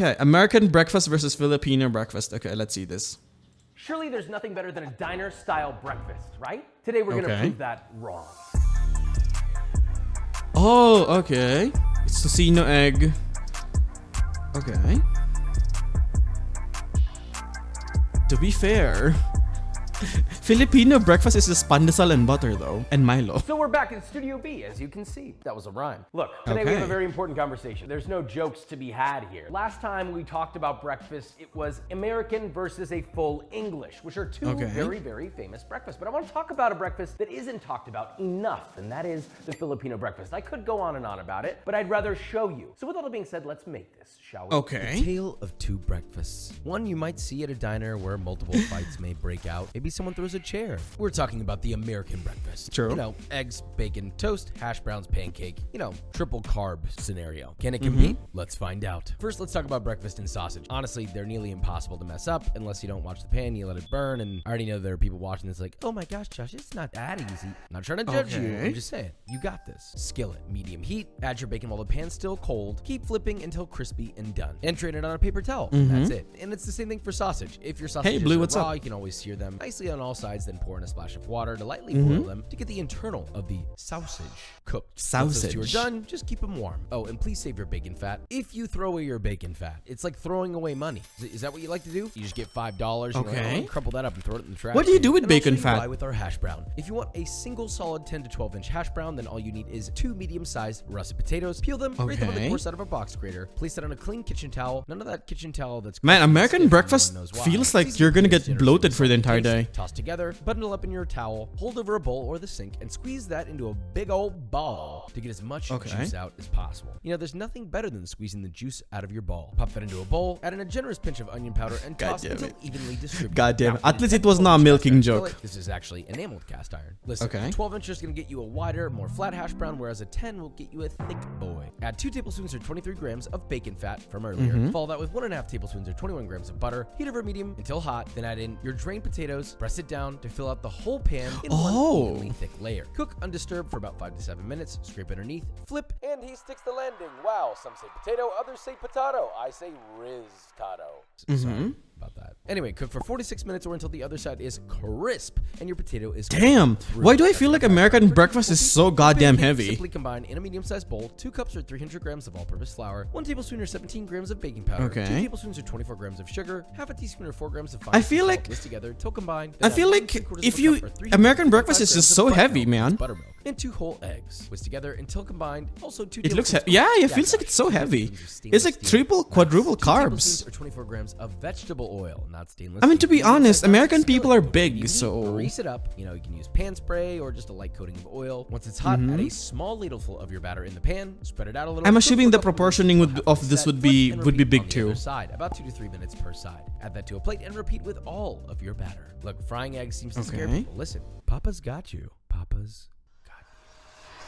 Okay, American breakfast versus Filipino breakfast. Okay, let's see this. Surely there's nothing better than a diner-style breakfast, right? Today we're gonna prove that wrong. Oh, okay. It's tocino egg. Okay. To be fair, Filipino breakfast is just pandesal and butter though, and Milo. So we're back in Studio B, as you can see. That was a rhyme. Look, today we have a very important conversation. There's no jokes to be had here. Last time we talked about breakfast, it was American versus a full English, which are two very, very famous breakfasts. But I want to talk about a breakfast that isn't talked about enough, and that is the Filipino breakfast. I could go on and on about it, but I'd rather show you. So with all that being said, let's make this, shall we? Okay. The tale of two breakfasts. One you might see at a diner where multiple fights may break out. Maybe someone throws a chair. We're talking about the American breakfast. True. You know, eggs, bacon, toast, hash browns, pancake. You know, triple carb scenario. Can it compete? Let's find out. First, let's talk about breakfast and sausage. Honestly, they're nearly impossible to mess up unless you don't watch the pan, you let it burn, and I already know there are people watching this like, oh my gosh, Josh, it's not that easy. I'm not trying to judge you. I'm just saying, you got this. Skillet, medium heat, add your bacon while the pan's still cold, keep flipping until crispy and done, and drain it on a paper towel. That's it. And it's the same thing for sausage. If your sausages are raw, you can always sear them nicely on all sides, then pour in a splash of water to lightly boil them to get the internal of the sausage cooked. Once those two are done, just keep them warm. Oh, and please save your bacon fat. If you throw away your bacon fat, it's like throwing away money. Is that what you like to do? You just get $5, you know, crumple that up and throw it in the trash. What do you do with bacon fat? With our hash brown. If you want a single solid 10 to 12 inch hash brown, then all you need is 2 medium-sized russet potatoes. Peel them, grate them on the coarse side of a box grater. Place it on a clean kitchen towel. None of that kitchen towel that's American breakfast feels like you're gonna get bloated for the entire day. Toss together, bundle up in your towel, hold over a bowl or the sink, and squeeze that into a big old ball to get as much juice out as possible. You know, there's nothing better than squeezing the juice out of your ball. Pop that into a bowl, add in a generous pinch of onion powder, and toss until evenly distributed. God damn it. At least it was not a milking joke. This is actually enameled cast iron. Listen, a 12 inch is going to get you a wider, more flat hash brown, whereas a 10 will get you a thick boy. Add 2 tablespoons or 23 grams of bacon fat from earlier. Follow that with 1.5 tablespoons or 21 grams of butter. Heat over medium until hot. Then add in your drained potatoes. Press it down to fill out the whole pan in one evenly thick layer. Cook undisturbed for about 5 to 7 minutes. Scrape underneath, flip, and he sticks the landing. Wow, some say potato, others say potato. I say riztato. Sorry about that. Anyway, cook for 46 minutes or until the other side is crisp and your potato is damn. Why do I feel like American breakfast is so goddamn heavy? Simply combine in a medium-sized bowl 2 cups or 300 grams of all-purpose flour, 1 tablespoon or 17 grams of baking powder, 2 tablespoons or 24 grams of sugar, half a teaspoon or 4 grams of fine salt. Whisk together till combined. I feel like if you American breakfast is just so heavy, man. Buttermilk and 2 whole eggs. Whisk together until combined. Also 2 it looks it feels like it's so heavy. It's like triple, quadruple carbs. Or 24 grams of vegetable oil, not stainless. I mean, to be honest, American people are big, so grease it up. You know, you can use pan spray or just a light coating of oil. Once it's hot, add a small ladleful of your batter in the pan. Spread it out a little. I'm assuming the proportioning of this would be big too. Side, about 2 to 3 minutes per side. Add that to a plate and repeat with all of your batter. Look, frying eggs seems to scare people. Listen, Papa's got you. Papa's.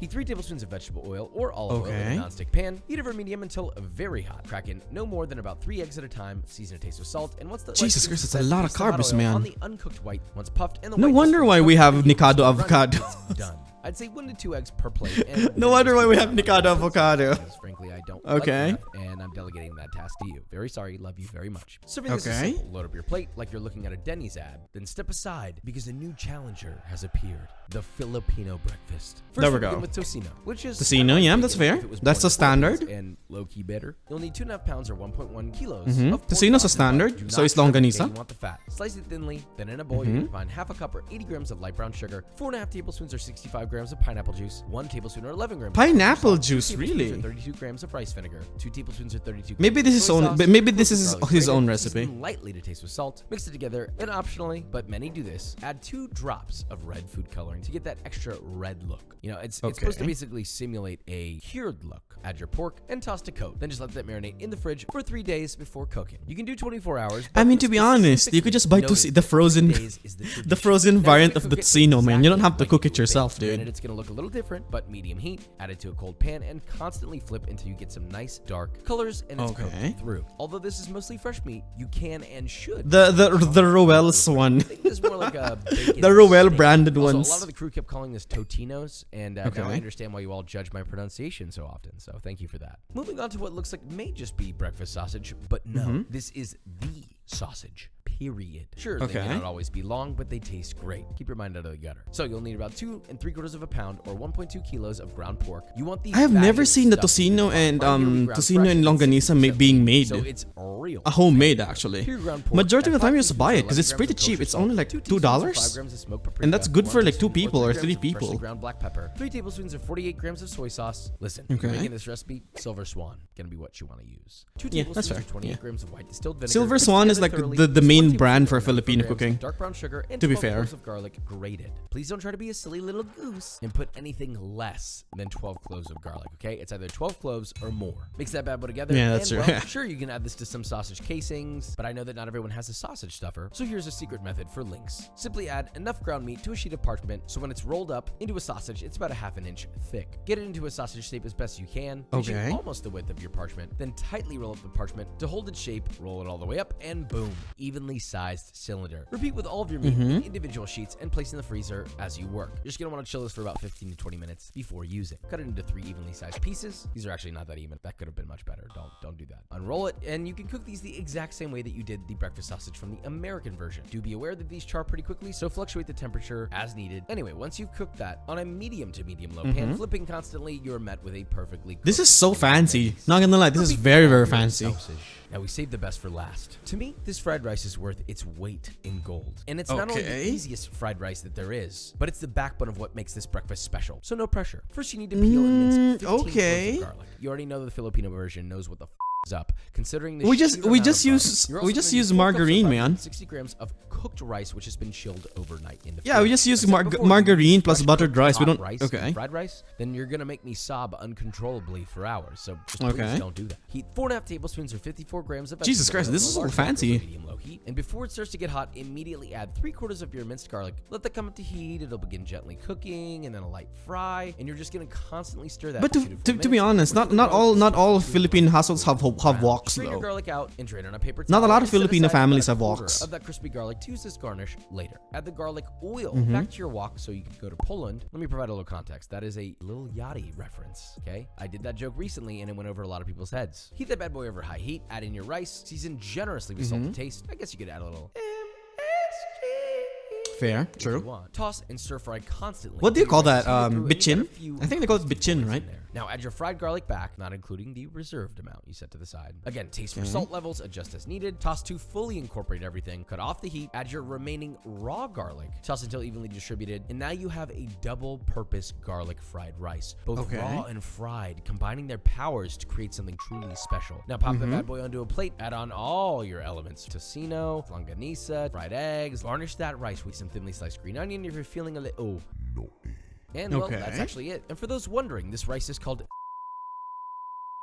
Heat 3 tablespoons of vegetable oil or olive oil in a nonstick pan. Heat over medium until very hot. Crack in no more than about 3 eggs at a time. Season a taste with salt. And once the Jesus Christ, it's a lot of carbs, man. On the uncooked white, once puffed, and the no wonder why we have Nikado avocado. Done. I'd say 1 to 2 eggs per plate. And no wonder why we have Nikado avocado. Frankly, I don't like enough, and I'm delegating that task to you. Very sorry, love you very much. Serving this is simple. Load up your plate like you're looking at a Denny's ad. Then step aside because a new challenger has appeared. The Filipino breakfast. First, there we go. With tocino, which is tocino, yeah, that's fair. That's a standard. And low-key better. You'll need 2.5 pounds or 1.1 kilos. Tocino's a standard, so it's longanisa. You want the fat. Slice it thinly. Then in a bowl, you combine half a cup or 80 grams of light brown sugar, 4.5 tablespoons or 65 grams of pineapple juice, 1 tablespoon or 11 grams. Pineapple juice, really? 32 grams of rice vinegar, 2 tablespoons or 32. Maybe this is own. Maybe this is his own recipe. Lightly to taste with salt. Mix it together, and optionally, but many do this, add 2 drops of red food coloring to get that extra red look. You know, it's supposed to basically simulate a cured look. Add your pork and toss to coat. Then just let that marinate in the fridge for 3 days before cooking. You can do 24 hours. I mean, to be honest, you could just buy the frozen variant of the tocino, man. You don't have to cook it yourself, dude. It's gonna look a little different, but medium heat. Add it to a cold pan and constantly flip until you get some nice dark colors and it's cooked through. Although this is mostly fresh meat, you can and should. The Roel's one. I think this is more like a bacon the Roel steak. branded Also, ones. a lot of the crew kept calling this Totinos, and no, I understand why you all judge my pronunciation so often, so thank you for that. Moving on to what looks like may just be breakfast sausage, but no, this is the sausage. Period. Sure, they may not always be long, but they taste great. Keep your mind out of the gutter. So you'll need about 2 3/4 pounds or 1.2 kilos of ground pork. You want the I have never seen the tocino and longanisa being made. So it's real. A homemade actually. Majority of the time you just buy it because it's pretty cheap. It's only like $2, and that's good for like 2 people or 3 people. Ground black pepper, 3 tablespoons of 48 grams of soy sauce. Listen, making this recipe, Silver Swan, gonna be what you want to use. 2 tablespoons of 28 grams of white distilled vinegar. Silver Swan is like the main brand for Filipino cooking. Dark brown sugar and to be 12 fair, cloves of garlic grated. Please don't try to be a silly little goose and put anything less than 12 cloves of garlic. Okay, it's either 12 cloves or more. Mix that bad boy together. Yeah, that's true. Well, sure, you can add this to some sausage casings, but I know that not everyone has a sausage stuffer. So here's a secret method for links. Simply add enough ground meat to a sheet of parchment, so when it's rolled up into a sausage, it's about a ½ inch thick. Get it into a sausage shape as best you can, reaching almost the width of your parchment. Then tightly roll up the parchment to hold its shape. Roll it all the way up, and boom, evenly sized cylinder. Repeat with all of your meat in individual sheets and place in the freezer as you work. You're just gonna want to chill this for about 15 to 20 minutes before using. Cut it into 3 evenly sized pieces. These are actually not that even. That could have been much better. Don't do that. Unroll it, and you can cook these the exact same way that you did the breakfast sausage from the American version. Do be aware that these char pretty quickly, so fluctuate the temperature as needed. Anyway, once you've cooked that on a medium to medium low pan, flipping constantly, you're met with a perfectly cooked. This is so fancy. Not gonna lie, this is very, very fancy. Now we saved the best for last. To me, this fried rice is worth its weight in gold. And it's not only the easiest fried rice that there is, but it's the backbone of what makes this breakfast special. So no pressure. First, you need to peel and mince 15 cloves of garlic. You already know the Filipino version knows what the is up. Considering the we just use margarine, man. 60 grams of cooked rice, which has been chilled overnight in the yeah, we just use margarine plus buttered rice. We don't fried rice. Then you're gonna make me sob uncontrollably for hours. So just please don't do that. Heat 4½ tablespoons or 54 grams of Jesus Christ, this is so fancy. Medium low heat, and before it starts to get hot, immediately add 3/4 of your minced garlic. Let that come up to heat. It'll begin gently cooking, and then a light fry, and you're just gonna constantly stir that. But to be honest, not all Philippine households have woks Strain your though. garlic out and drain on a paper Not towel. a lot of Set Filipino aside families about have a quarter woks. of that crispy garlic to use as garnish later. Add the garlic oil back to your wok so you can go to Poland. Let me provide a little context. That is a little yachty reference, okay? I did that joke recently and it went over a lot of people's heads. Heat that bad boy over high heat. Add in your rice. Season generously with salt to taste. I guess you could add a little Fair, if true. you want. Toss and stir fry constantly. What do you call that? Bitchin? Bitchin? I think they call it bitchin, right? Now add your fried garlic back, not including the reserved amount you set to the side. Again, taste for salt levels, adjust as needed. Toss to fully incorporate everything. Cut off the heat. Add your remaining raw garlic. Toss until evenly distributed. And now you have a double-purpose garlic fried rice. Both raw and fried, combining their powers to create something truly special. Now pop that bad boy onto a plate. Add on all your elements. Tocino, longanisa, fried eggs. Garnish that rice with some thinly sliced green onion if you're feeling a little... And well, that's actually it. And for those wondering, this rice is called...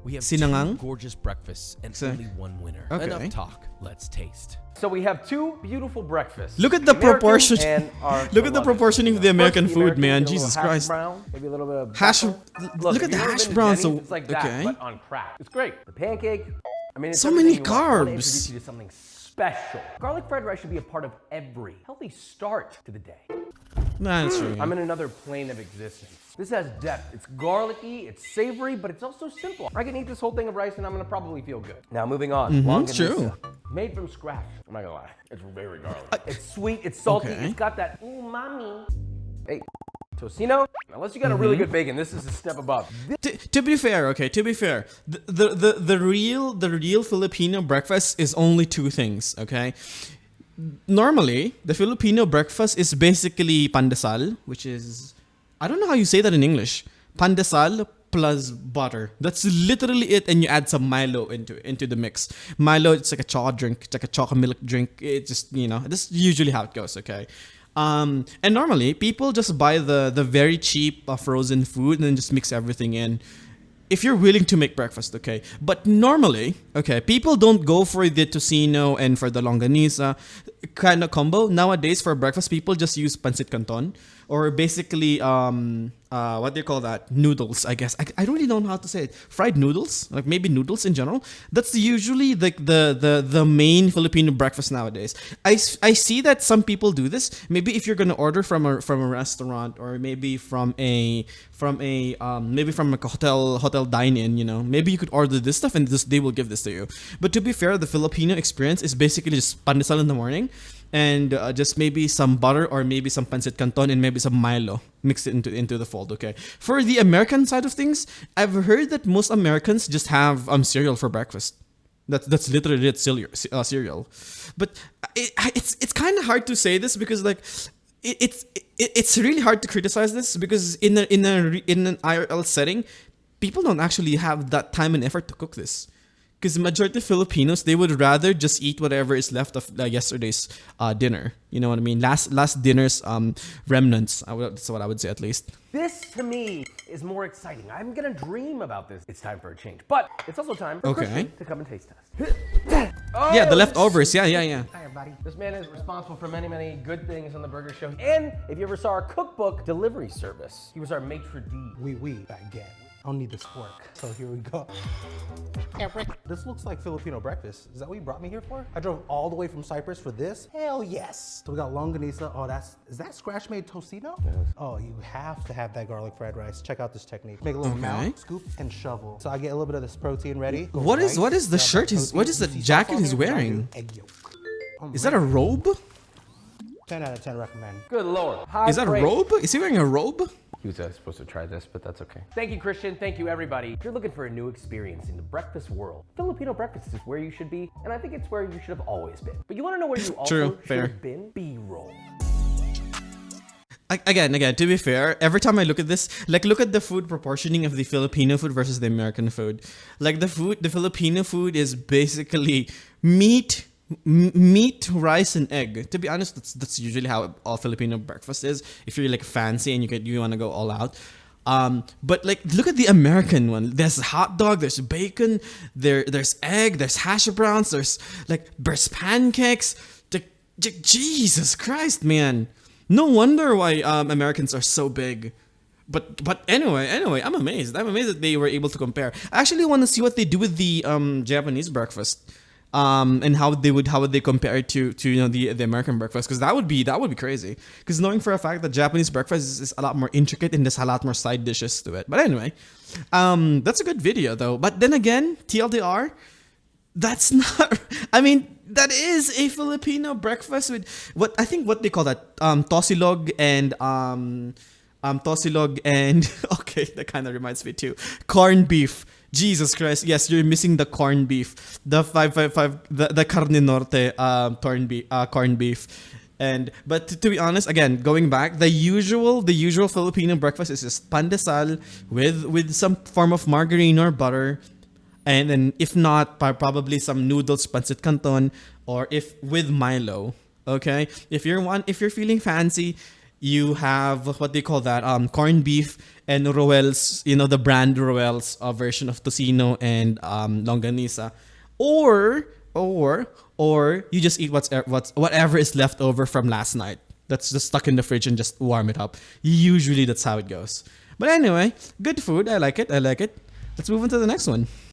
We have Sinangang? 2 gorgeous breakfasts and only 1 winner. Okay. Enough talk. Let's taste. So we have 2 beautiful breakfasts. Look at the proportion. And our Look at the proportioning of the American food, man. Jesus hash Christ. Brown, maybe a little bit of Hash. basil. Look at if the you've ever hash been to brown. Denny's, So it's like that, but on crack. It's great. The pancake. I mean, it's So many everything you want. I want to carbs. introduce you to something special. Garlic fried rice should be a part of every healthy start to the day. That's true. I'm in another plane of existence. This has depth. It's garlicky, it's savory, but it's also simple. I can eat this whole thing of rice and I'm gonna probably feel good. Now moving on. Longanisa. true. Made from scratch. I'm not gonna lie. It's very garlicky. It's sweet, it's salty, it's got that umami. Hey, tocino. Unless you got a really good bacon, this is a step above. To be fair, the real Filipino breakfast is only 2 things, okay? Normally, the Filipino breakfast is basically pandesal, which is, I don't know how you say that in English. Pandesal plus butter. That's literally it, and you add some Milo into the mix. Milo, it's like a chocolate drink, it's like a chocolate milk drink. It just, this is usually how it goes, okay? And normally, people just buy the very cheap frozen food and then just mix everything in. If you're willing to make breakfast, okay? But normally, okay, people don't go for the tocino and for the longanisa. kind of combo. Nowadays for breakfast, people just use pancit canton or basically what do you call that? Noodles, I guess. I don't really know how to say it. Fried noodles, like maybe noodles in general. That's usually the main Filipino breakfast nowadays. I see that some people do this. Maybe if you're gonna order from a restaurant or maybe from a hotel dine-in, you know, maybe you could order this stuff and they will give this to you. But to be fair, the Filipino experience is basically just pandesal in the morning and just maybe some butter or maybe some pancit canton and maybe some Milo mixed it into the fold. Okay. For the American side of things, I've heard that most Americans just have cereal for breakfast. That's literally it, cereal. But it's kind of hard to say this because like it's really hard to criticize this because in an IRL setting, people don't actually have that time and effort to cook this. Because the majority of Filipinos, they would rather just eat whatever is left of yesterday's dinner. You know what I mean? Last dinner's remnants. That's what I would say at least. This, to me, is more exciting. I'm gonna dream about this. It's time for a change. But it's also time for Christian to come and taste test. Yeah, the leftovers. Yeah. Hi, everybody. This man is responsible for many, many good things on the burger show. And if you ever saw our cookbook delivery service, he was our maitre d'. Oui, baguette. I don't need this fork. So here we go. This looks like Filipino breakfast. Is that what you brought me here for? I drove all the way from Cyprus for this? Hell yes. So we got longanisa. Oh, is that scratch made tocino? Yes. Oh, you have to have that garlic fried rice. Check out this technique. Make a little mount, scoop, and shovel. So I get a little bit of this protein ready. What is the shirt what is the jacket he's wearing? Egg yolk. Is that a robe? 10 out of 10 recommend. Good Lord. Is that a robe? Is he wearing a robe? He was supposed to try this, but that's okay. Thank you, Christian. Thank you, everybody. If you're looking for a new experience in the breakfast world, Filipino breakfast is where you should be, and I think it's where you should have always been. But you want to know where you also should have been? B-roll. Again, to be fair, every time I look at this, like look at the food proportioning of the Filipino food versus the American food. Like the Filipino food is basically meat, rice, and egg. To be honest, that's usually how all Filipino breakfast is. If you're like fancy and you want to go all out. But like look at the American one. There's hot dog, there's bacon, there's egg, there's hash browns, there's pancakes. Jesus Christ, man. No wonder why Americans are so big. But anyway, I'm amazed. That they were able to compare. I actually want to see what they do with the Japanese breakfast. And how would they compare it to the American breakfast? Because that would be crazy. Because knowing for a fact that Japanese breakfast is a lot more intricate and there's a lot more side dishes to it. But anyway, that's a good video though. But then again, TLDR, that's not. I mean, that is a Filipino breakfast with what they call that tosilog and okay, that kind of reminds me too, corned beef. Jesus Christ! Yes, you're missing the corned beef, the 555, the carne norte corned beef, but to be honest, again going back, the usual Filipino breakfast is just pandesal with some form of margarine or butter, and then if not, probably some noodles, pancit canton, or if with Milo. Okay, if you're feeling fancy, you have what they call that corned beef and Roel's, the brand Roel's version of tocino and longanisa, or you just eat whatever is left over from last night that's just stuck in the fridge and just warm it up. Usually that's how it goes. But anyway, good food. I like it. Let's move on to the next one.